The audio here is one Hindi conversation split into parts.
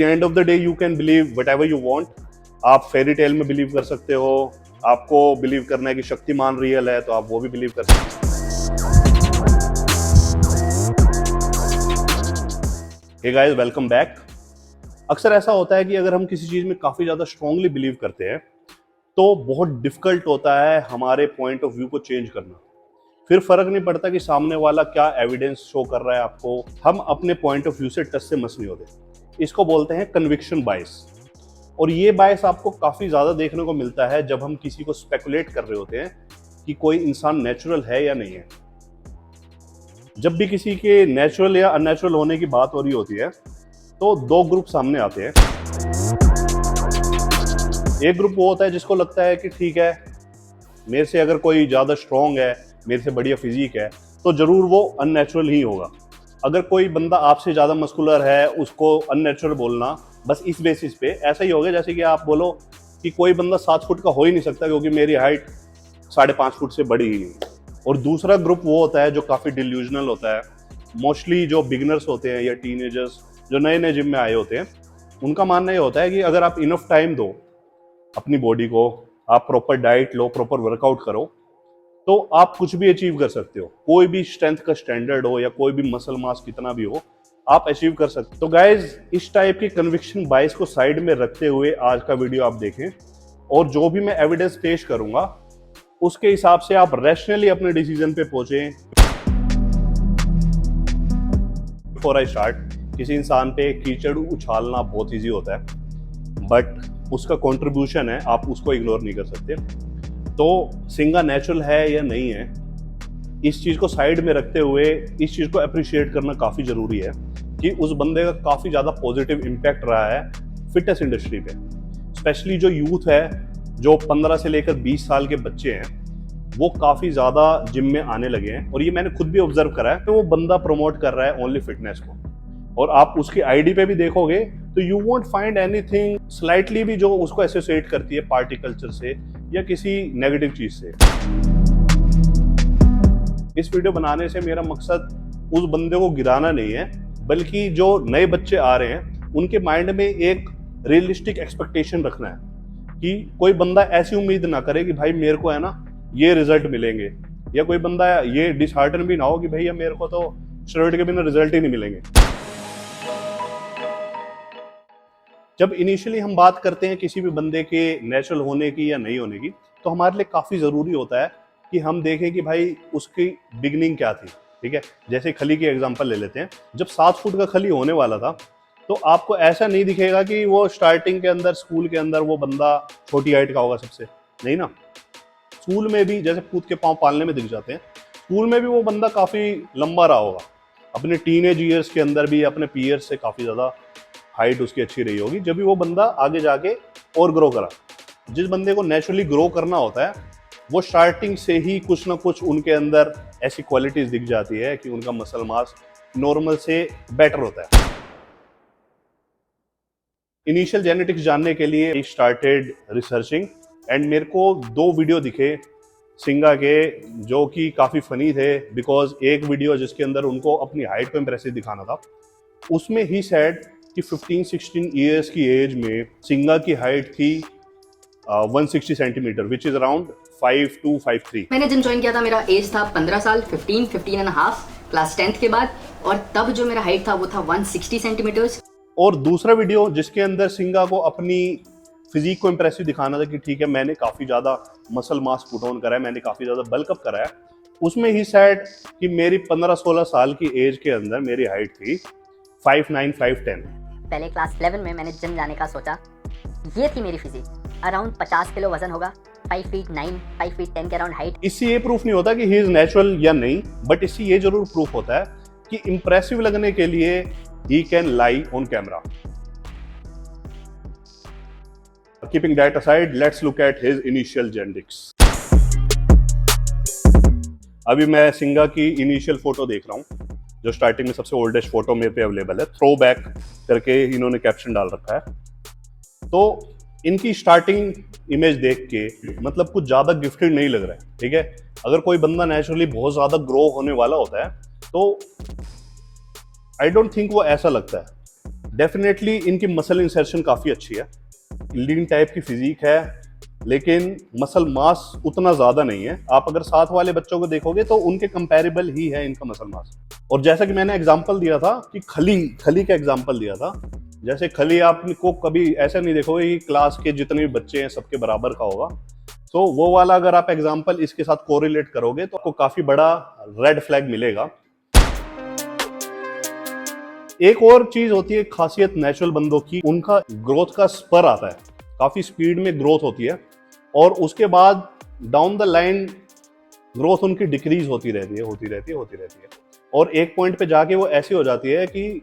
The end of the day you can believe what ever you want. आप फेरी टेल में बिलीव कर सकते हो, आपको बिलीव करना है कि शक्तिमान रियल है तो आप वो भी बिलीव कर सकते हो। Hey guys, welcome back. अक्सर ऐसा होता है कि अगर हम किसी चीज में काफी ज्यादा स्ट्रांगली बिलीव करते हैं तो बहुत डिफिकल्ट होता है हमारे पॉइंट ऑफ व्यू को चेंज करना। फिर फर्क नहीं पड़ता कि सामने वाला क्या एविडेंस शो कर रहा है आपको, हम अपने पॉइंट ऑफ व्यू से टच से मस नहीं होते। इसको बोलते हैं कन्विक्शन बायस। और ये बायस आपको काफी ज्यादा देखने को मिलता है जब हम किसी को स्पेकुलेट कर रहे होते हैं कि कोई इंसान नेचुरल है या नहीं है। जब भी किसी के नेचुरल या अननेचुरल होने की बात हो रही होती है तो दो ग्रुप सामने आते हैं। एक ग्रुप वो होता है जिसको लगता है कि ठीक है, मेरे से अगर कोई ज्यादा स्ट्रांग है, मेरे से बढ़िया फिजिक है, तो जरूर वो अननेचुरल ही होगा। अगर कोई बंदा आपसे ज्यादा मस्कुलर है, उसको अननेचुरल बोलना बस इस बेसिस पे ऐसा ही होगा जैसे कि आप बोलो कि कोई बंदा 7 फुट का हो ही नहीं सकता क्योंकि मेरी हाइट 5.5 फुट से बड़ी ही नहीं। और दूसरा ग्रुप वो होता है जो काफी डिल्यूजनल होता है। मोस्टली जो बिगिनर्स होते हैं या टीनेजर्स जो नए नए जिम में आए होते हैं, उनका मानना ये होता है कि अगर आप इनफ टाइम दो अपनी बॉडी को, आप प्रॉपर डाइट लो, प्रॉपर वर्कआउट करो, तो आप कुछ भी अचीव कर सकते हो। कोई भी स्ट्रेंथ का स्टैंडर्ड हो या कोई भी मसल मास कितना भी हो, आप अचीव कर सकते हो। तो गाइज, इस टाइप की कन्विक्शन बायस को साइड में रखते हुए आज का वीडियो आप देखें और जो भी मैं एविडेंस पेश करूंगा उसके हिसाब से आप रैशनली अपने डिसीजन पे पहुंचे। बिफोर आई स्टार्ट, किसी इंसान पे कीचड़ उछालना बहुत ईजी होता है, बट उसका कंट्रीब्यूशन है, आप उसको इग्नोर नहीं कर सकते। तो सिंगा नेचुरल है या नहीं है, इस चीज को साइड में रखते हुए इस चीज को अप्रिशिएट करना काफी जरूरी है कि उस बंदे का काफी ज्यादा पॉजिटिव इम्पैक्ट रहा है फिटनेस इंडस्ट्री पे। स्पेशली जो यूथ है, जो 15 से लेकर 20 साल के बच्चे हैं, वो काफी ज्यादा जिम में आने लगे हैं। और ये मैंने खुद भी ऑब्जर्व करा है कि वो बंदा प्रमोट कर रहा है ओनली फिटनेस को। और आप उसकी आईडी पे भी देखोगे तो you won't find anything slightly भी जो उसको एसोसिएट करती है पार्टी कल्चर से या किसी नेगेटिव चीज से। इस वीडियो बनाने से मेरा मकसद उस बंदे को गिराना नहीं है, बल्कि जो नए बच्चे आ रहे हैं उनके माइंड में एक रियलिस्टिक एक्सपेक्टेशन रखना है कि कोई बंदा ऐसी उम्मीद ना करे कि भाई मेरे को है ना ये रिजल्ट मिलेंगे, या कोई बंदा ये डिसहार्टन भी ना हो कि भैया मेरे को तो स्टेरॉइड के बिना रिजल्ट ही नहीं मिलेंगे। जब इनिशियली हम बात करते हैं किसी भी बंदे के नेचुरल होने की या नहीं होने की, तो हमारे लिए काफी जरूरी होता है कि हम देखें कि भाई उसकी बिगिनिंग क्या थी। ठीक है, जैसे खली की एग्जांपल ले लेते हैं। जब 7 फुट का खली होने वाला था तो आपको ऐसा नहीं दिखेगा कि वो स्टार्टिंग के अंदर, स्कूल के अंदर वो बंदा छोटी हाइट का होगा सबसे, नहीं ना। स्कूल में भी जैसे कूद के पांव पालने में दिख जाते हैं, स्कूल में भी वो बंदा काफी लंबा रहा होगा। अपने टीनेज ईयर्स के अंदर भी अपने पीयर्स से काफी ज्यादा हाइट उसकी अच्छी रही होगी, जब भी वो बंदा आगे जाके और ग्रो करा। जिस बंदे को नेचुरली ग्रो करना होता है वो स्टार्टिंग से ही कुछ ना कुछ उनके अंदर ऐसी क्वालिटीज दिख जाती है कि उनका मसल मास नॉर्मल से बेटर होता है। इनिशियल जेनेटिक्स जानने के लिए आई स्टार्टेड रिसर्चिंग एंड मेरे को 2 वीडियो दिखे सिंगा के जो कि काफी फनी थे। बिकॉज एक वीडियो जिसके अंदर उनको अपनी हाइट को इम्प्रेसिव दिखाना था, उसमें ही सेड कि 15-16 ईयर्स की एज में सिंगा की हाइट थी 160 centimetre, which is around 5 to 5'3". मैंने जिम ज्वाइन किया था, मेरा एज था 15 साल, 15 एंड हाफ, क्लास 10th के बाद। और तब जो मेरा हाइट था वो था 160 सेंटीमीटर्स। और दूसरा वीडियो जिसके अंदर सिंगा को अपनी फिजिक को इम्प्रेसिव दिखाना था कि ठीक है मैंने काफी ज्यादा मसल मास पुट ऑन करा है, मैंने काफी ज्यादा बल्कअप करा है, उसमें ही सेड कि मेरी 15-16 साल की एज के अंदर मेरी हाइट थी 5'9", 5'10". पहले क्लास 11 में मैंने जिम जाने का सोचा। ये थी मेरी फिजिक, अराउंड 50 किलो वजन होगा, 5 फीट 9, 5 फीट 10 के अराउंड हाइट। इससे ये प्रूफ नहीं होता कि ही इज नेचुरल या नहीं, बट इससे ये जरूर प्रूफ होता है कि इंप्रेसिव लगने के लिए he can lie on camera. Keeping that aside, let's look at his initial genetics. अभी मैं सिंगा की इनिशियल फोटो देख रहा हूँ, जो स्टार्टिंग में सबसे ओल्डेस्ट फोटो मेरे पे अवेलेबल है। थ्रो बैक करके इन्होंने कैप्शन डाल रखा है। तो इनकी स्टार्टिंग इमेज देख के मतलब कुछ ज्यादा गिफ्टेड नहीं लग रहा है। ठीक है, अगर कोई बंदा नेचुरली बहुत ज्यादा ग्रो होने वाला होता है तो आई डोंट थिंक वो ऐसा लगता है। डेफिनेटली इनकी मसल इंसर्शन काफ़ी अच्छी है, लीन टाइप की फिजिक है, लेकिन मसल मास उतना ज़्यादा नहीं है। आप अगर साथ वाले बच्चों को देखोगे तो उनके कंपैरेबल ही है इनका मसल मास। और जैसा कि मैंने एग्जांपल दिया था कि खली का एग्जांपल दिया था, जैसे खली आपको कभी ऐसा नहीं देखोगे कि क्लास के जितने भी बच्चे हैं सबके बराबर का होगा। तो वो वाला अगर आप एग्जांपल इसके साथ कोरिलेट करोगे तो आपको काफ़ी बड़ा रेड फ्लैग मिलेगा। एक और चीज होती है खासियत नेचुरल बंदों की, उनका ग्रोथ का स्पर आता है, काफी स्पीड में ग्रोथ होती है और उसके बाद डाउन द लाइन ग्रोथ उनकी डिक्रीज होती रहती है और एक पॉइंट पे जाके वो ऐसी हो जाती है कि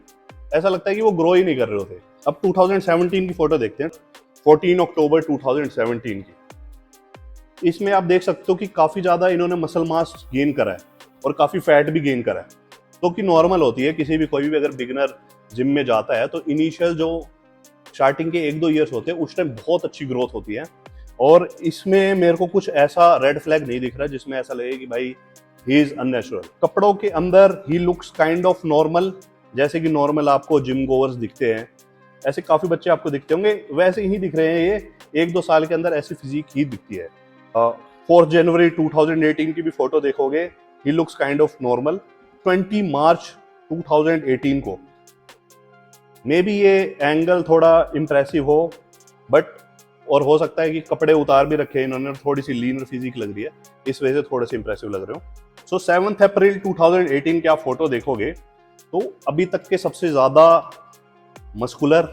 ऐसा लगता है कि वो ग्रो ही नहीं कर रहे होते। अब 2017 की फोटो देखते हैं, 14 अक्टूबर 2017 की। इसमें आप देख सकते हो कि काफी ज्यादा इन्होंने मसल मास गेन करा है और काफी फैट भी गेन करा है, तो कि नॉर्मल होती है किसी भी कोई भी अगर बिगिनर जिम में जाता है तो इनिशियल जो स्टार्टिंग के 1-2 ईयर्स होते हैं उस टाइम बहुत अच्छी ग्रोथ होती है। और इसमें मेरे को कुछ ऐसा रेड फ्लैग नहीं दिख रहा जिसमें ऐसा लगे कि भाई ही इज अननेचुरल। कपड़ों के अंदर he looks kind of normal, जैसे कि नॉर्मल आपको जिम गोवर्स दिखते हैं, ऐसे काफी बच्चे आपको दिखते होंगे, वैसे ही दिख रहे हैं। ये 1-2 साल के अंदर ऐसी फिजिक ही दिखती है। 4 जनवरी 2018 की भी फोटो देखोगे, he looks kind of normal. 20 मार्च 2018 को मे बी ये एंगल थोड़ा इम्प्रेसिव हो, बट और हो सकता है कि कपड़े उतार भी रखे इन्होंने, थोड़ी सी लीनर फिजिक लग रही है, इस वजह से थोड़े से इम्प्रेसिव लग रहे हो। सो 7 अप्रैल 2018 की आप फोटो देखोगे तो अभी तक के सबसे ज्यादा मस्कुलर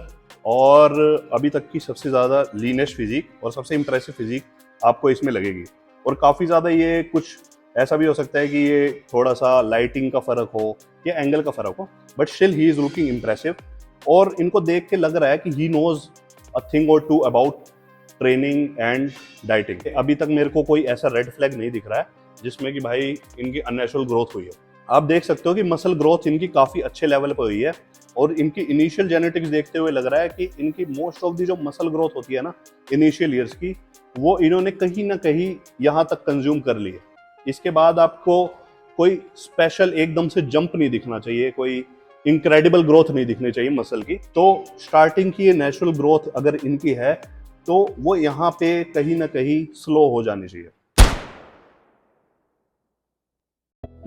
और अभी तक की सबसे ज्यादा लीनेस्ट फिजिक और सबसे इम्प्रेसिव फिजिक आपको इसमें लगेगी। और काफी ज्यादा ये कुछ ऐसा भी हो सकता है कि ये थोड़ा सा लाइटिंग का फर्क हो या एंगल का फर्क हो, but still he is looking impressive. और इनको देख के लग रहा है कि he knows a thing or two about training and dieting. अभी तक मेरे को कोई ऐसा रेड फ्लैग नहीं दिख रहा है जिसमें कि भाई इनकी अननेचुरल ग्रोथ हुई है। आप देख सकते हो कि मसल ग्रोथ इनकी काफी अच्छे लेवल पर हुई है और इनकी इनिशियल जेनेटिक्स देखते हुए लग रहा है कि इनकी मोस्ट ऑफ दी जो मसल ग्रोथ होती है ना इनिशियल ईयर्स की, वो इन्होंने कहीं ना कहीं यहाँ तक कंज्यूम कर ली है। इसके बाद आपको कोई स्पेशल एकदम से जंप नहीं दिखना चाहिए, कोई इनक्रेडिबल ग्रोथ नहीं दिखनी चाहिए मसल की। तो स्टार्टिंग की ये नेचुरल ग्रोथ अगर इनकी है तो वो यहाँ पे कहीं ना कहीं स्लो हो जानी चाहिए।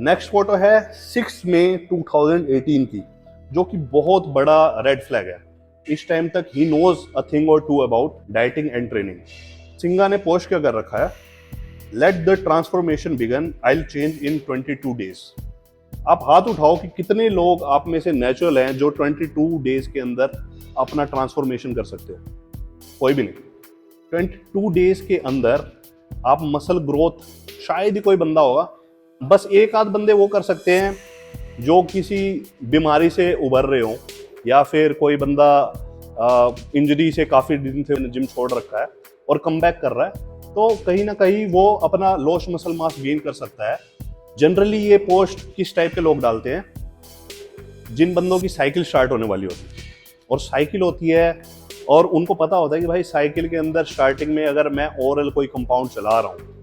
नेक्स्ट फोटो है 6 मई 2018 की, जो कि बहुत बड़ा रेड फ्लैग है। इस टाइम तक he knows a thing or two about dieting and training. सिंगा ने पोस्ट क्या कर रखा है, let the transformation begin, I will change in 22 days. आप हाथ उठाओ कि कितने लोग आप में से नेचुरल हैं जो 22 डेज के अंदर अपना ट्रांसफॉर्मेशन कर सकते हो? कोई भी नहीं। 22 डेज के अंदर आप मसल ग्रोथ शायद ही कोई बंदा होगा, बस एक आध बंदे वो कर सकते हैं जो किसी बीमारी से उभर रहे हो या फिर कोई बंदा इंजरी से काफी दिन से जिम छोड़ रखा है और कम बैक कर रहा है, तो कहीं ना कहीं वो अपना लॉस्ट मसल मास गेन कर सकता है। जनरली ये पोस्ट किस टाइप के लोग डालते हैं, जिन बंदों की साइकिल स्टार्ट होने वाली होती है और साइकिल होती है और उनको पता होता है कि भाई साइकिल के अंदर स्टार्टिंग में अगर मैं ओरल कोई कंपाउंड चला रहा हूँ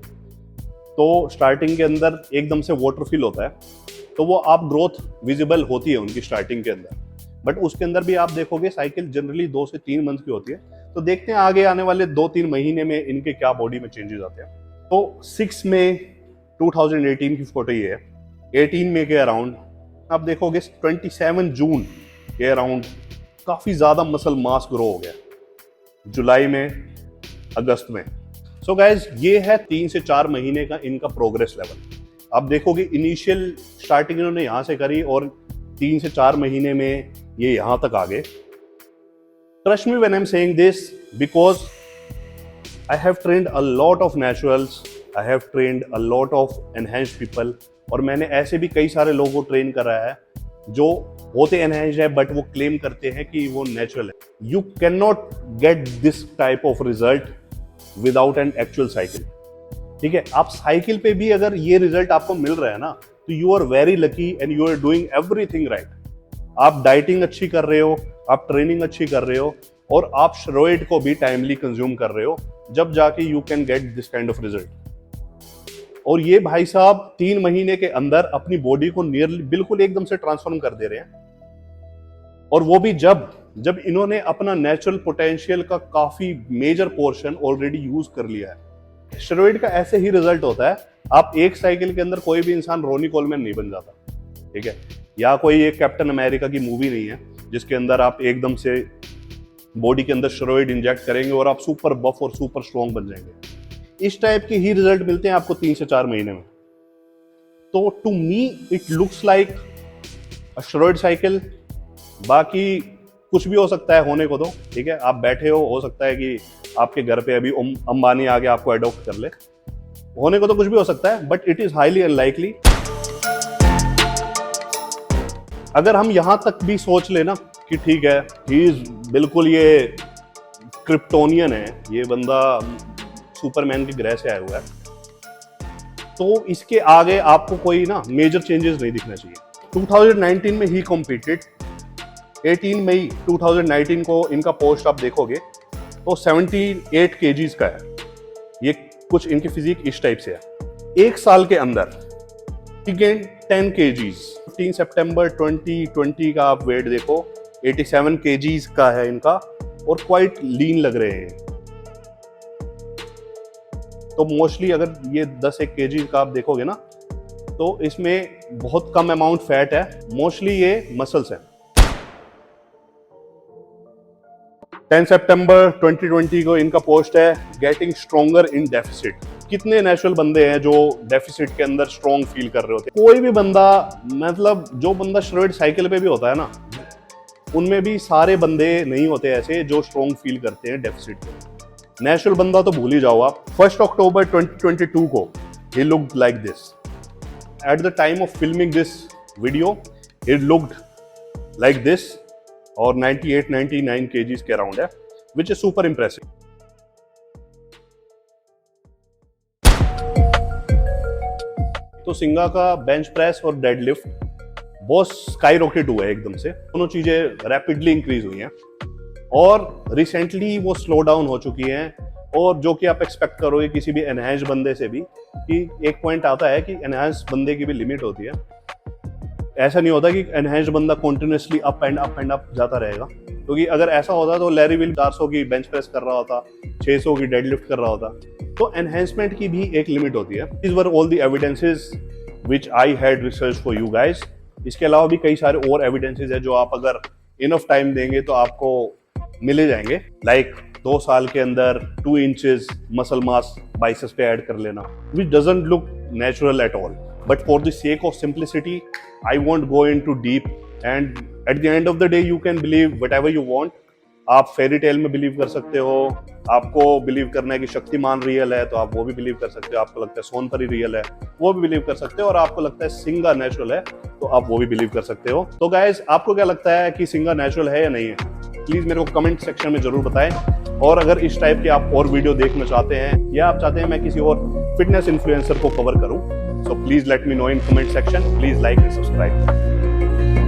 तो स्टार्टिंग के अंदर एकदम से वाटर फिल होता है, तो वो आप ग्रोथ विजिबल होती है उनकी स्टार्टिंग के अंदर। बट उसके अंदर भी आप देखोगे साइकिल जनरली 2 से 3 मंथ की होती है। तो देखते हैं आगे आने वाले 2-3 महीने में इनके क्या बॉडी में चेंजेस आते हैं। तो 6 मई 2018 की फोटो ये है। 18 मई के अराउंड आप देखोगे 27 जून के अराउंड काफी ज्यादा मसल मास ग्रो हो गया, जुलाई में, अगस्त में। सो गाइज ये है 3 से 4 महीने का इनका प्रोग्रेस लेवल। आप देखोगे इनिशियल स्टार्टिंग इन्होंने यहां से करी और 3 से 4 महीने में ये यहां तक आ गए। Trust me when I'm saying this because I have trained a lot of naturals, I have trained a lot of enhanced people, और मैंने ऐसे भी कई सारे लोगों को ट्रेन करा है जो होते एनहेंस्ड है बट वो क्लेम करते हैं कि वो नेचुरल है। You can not get this type of result without an actual cycle. ठीक है, आप साइकिल पे भी अगर ये रिजल्ट आपको मिल रहा है ना तो you are very lucky and you are doing everything right. आप डाइटिंग अच्छी कर रहे हो, आप ट्रेनिंग अच्छी कर रहे हो और आप स्टेरॉइड को भी टाइमली कंज्यूम कर रहे हो, जब जाके you can get this kind of result. और ये भाई साहब 3 महीने के अंदर अपनी बॉडी को नियरली बिल्कुल एकदम से ट्रांसफॉर्म कर दे रहे हैं, और वो भी जब जब इन्होंने अपना नेचुरल पोटेंशियल का काफी मेजर पोर्शन ऑलरेडी यूज कर लिया है। स्टेरॉइड का ऐसे ही रिजल्ट होता है, आप एक साइकिल के अंदर कोई भी इंसान रोनी कोलमैन नहीं बन जाता, ठीक है, या कोई एक कैप्टन अमेरिका की मूवी नहीं है जिसके अंदर आप एकदम से बॉडी के अंदर स्टेरॉइड इंजेक्ट करेंगे और आप सुपर बफ और सुपर स्ट्रॉन्ग बन जाएंगे। इस टाइप के ही रिजल्ट मिलते हैं आपको 3 से 4 महीने में। तो to me it looks like a steroid cycle. बाकी कुछ भी हो सकता है होने को, तो ठीक है, आप बैठे हो सकता है कि आपके घर पे अभी अंबानी आके आपको अडॉप्ट कर ले, होने को तो कुछ भी हो सकता है, but it is highly unlikely. अगर हम यहां तक भी सोच लेना कि ठीक है, ही इज बिल्कुल ये क्रिप्टोनियन है, ये बंदा सुपरमैन के ग्रह से आया हुआ है, तो इसके आगे आपको कोई ना मेजर चेंजेस नहीं दिखना चाहिए। 2019 में ही कॉम्पीटेड, 18 मई 2019 को इनका पोस्ट आप देखोगे तो 78 kgs का है। ये कुछ इनकी फिजिक इस टाइप से है। एक साल के अंदर he gained 10 kgs। 15 सितंबर 2020 का आप वेट देखो, 87 kgs का है इनका और क्वाइट लीन लग रहे हैं। तो मोस्टली अगर ये 10-1 kg का आप देखोगे ना, तो इसमें बहुत कम अमाउंट फैट है, मोस्टली ये मसल्स है। 10 सितंबर 2020 को इनका पोस्ट है गेटिंग स्ट्रॉन्गर इन डेफिसिट। कितने नेचुरल बंदे हैं जो डेफिसिट के अंदर स्ट्रॉन्ग फील कर रहे होते हैं? कोई भी बंदा, मतलब जो बंदा स्टेरॉइड साइकिल पे भी होता है ना, उनमें भी सारे बंदे नहीं होते ऐसे जो स्ट्रॉन्ग फील करते हैं डेफिसिट पे। नेचुरल बंदा तो भूल ही जाओ आप। 1 अक्टूबर 2022 को he looked like this. At the time of filming this video, it looked like this और 98-99 kgs के अराउंड है, which is super impressive. तो सिंगा का बेंच प्रेस और डेडलिफ्ट बहुत स्काई रॉकेट हुआ है एकदम से, दोनों चीजें रैपिडली इंक्रीज हुई हैं और रिसेंटली वो स्लो डाउन हो चुकी हैं। और जो कि आप एक्सपेक्ट करोगे किसी भी एनहांस बंदे से भी, कि एक पॉइंट आता है कि एनहांस बंदे की भी लिमिट होती है। ऐसा नहीं होता कि एनहांस बंदा कंटिन्यूअसली अप एंड अप जाता रहेगा, क्योंकि अगर ऐसा होता तो लैरी विल 400 की बेंच प्रेस कर रहा होता, 600 की डेडलिफ्ट कर रहा होता। तो एनहांसमेंट की भी एक लिमिट होती है। These were all the evidences which I had researched for you guys. इसके अलावा भी कई सारे और एविडेंसेस है जो आप अगर इनफ टाइम देंगे तो आपको मिले जाएंगे। लाइक 2 साल के अंदर 2 इंचेस मसल मास बाइसेप्स पे ऐड कर लेना, which doesn't look natural at all. But for the sake of simplicity, I won't go into deep. And at the end of the day, you can believe whatever you want. आप फेरी टेल में बिलीव कर सकते हो, आपको बिलीव करना है कि शक्तिमान रियल है तो आप वो भी बिलीव कर सकते हो, आपको लगता है सोनपरी रियल है वो भी बिलीव कर सकते हो, और आपको लगता है सिंगा नेचुरल है तो आप वो भी बिलीव कर सकते हो। तो गाइस, आपको क्या लगता है कि सिंगा नेचुरल है या नहीं है? प्लीज मेरे को कमेंट सेक्शन में जरूर बताएं। और अगर इस टाइप के आप और वीडियो देखना चाहते हैं या आप चाहते हैं मैं किसी और फिटनेस इन्फ्लुएंसर को कवर करूं, so please let me know in comment section. Please like and subscribe.